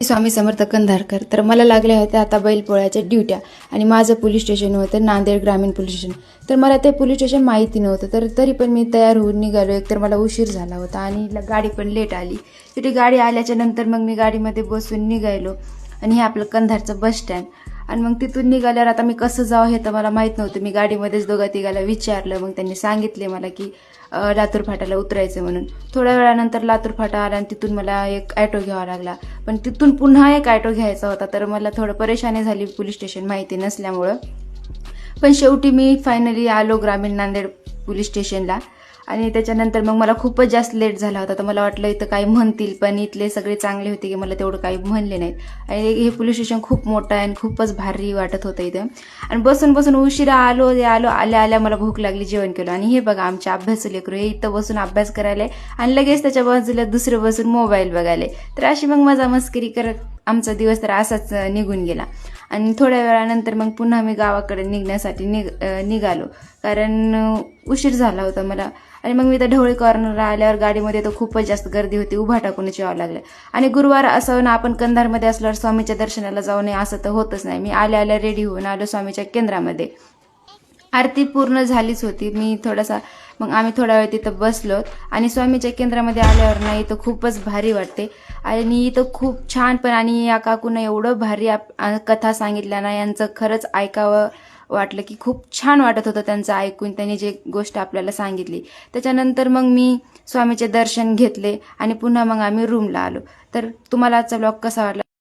स्वामी समर्थ कंधारकर. तर मला लागल्या होत्या आता बैलपोळ्याच्या ड्युट्या आणि माझं पोलीस स्टेशन होतं नांदेड ग्रामीण पोलीस स्टेशन. तर मला ते पोलीस स्टेशन माहिती नव्हतं, तर तरी पण मी तयार होऊन निघालो. एकतर मला उशीर झाला होता आणि गाडी पण लेट आली. तिथे गाडी आल्याच्या नंतर मग मी गाडीमध्ये बसून निघालो आणि हे आपलं कंधारचं बस स्टँड. आणि मग तिथून निघाल्यावर आता मी कसं जावं हे तर मला माहीत नव्हतं. मी गाडीमध्येच दोघा तिघाला विचारलं. मग त्यांनी सांगितले मला की लातूर फाट्याला उतरायचं म्हणून. थोड्या वेळानंतर लातूर फाटा आला आणि तिथून मला एक ॲटो घ्यावा लागला. पण तिथून पुन्हा एक ॲटो घ्यायचा होता, तर मला थोडं परेशानी झाली पोलीस स्टेशन माहिती नसल्यामुळं. पण शेवटी मी फायनली आलो ग्रामीण नांदेड पोलीस स्टेशनला. आणि त्याच्यानंतर मग मला खूपच जास्त लेट झाला होता. तर मला वाटलं इथं काही म्हणतील, पण इथले सगळे चांगले होते की मला तेवढं काही म्हणले नाहीत. आणि हे पोलीस स्टेशन खूप मोठं आहे आणि खूपच भारी वाटत होतं इथं. आणि बसून बसून उशिरा आलो आल्या आल्या मला भूक लागली, जेवण केलं. आणि हे बघा आमचे अभ्यास लेकरू हे इथं बसून अभ्यास करायला आणि लगेच त्याच्या बाजूला दुसरं बसून मोबाईल बघायला. तर अशी मग मजा मस्करी करत आमचा दिवस तर असाच निघून गेला. आणि थोड्या वेळानंतर मग पुन्हा मी गावाकडे निघण्यासाठी निघालो, कारण उशीर झाला होता मला. आणि मग मी त्या ढवळी कॉर्नरला आल्यावर गाडीमध्ये तर खूपच जास्त गर्दी होती, उभा टाकूनच यावं लागलं. आणि गुरुवार असं ना, आपण कंधारमध्ये असल्यावर स्वामीच्या दर्शनाला जाऊ नये असं तर होतच नाही. मी आल्या रेडी होऊन आलो स्वामीच्या केंद्रामध्ये. आरती पूर्ण झालीच होती. मी थोडासा मग आम्ही थोडा वेळ तिथं बसलो आणि स्वामीच्या केंद्रामध्ये आल्यावर ना इथं खूपच भारी वाटते. आणि इथं खूप छान पण, आणि या काकूनं एवढं भारी कथा सांगितल्या ना, यांचं खरंच ऐकावं वाटलं की खूप छान वाटत होतं त्यांचं ऐकून, त्यांनी जे गोष्ट आपल्याला सांगितली. त्याच्यानंतर मग मी स्वामीचे दर्शन घेतले आणि पुन्हा मग आम्ही रूमला आलो. तर तुम्हाला आजचा ब्लॉग कसा वाटला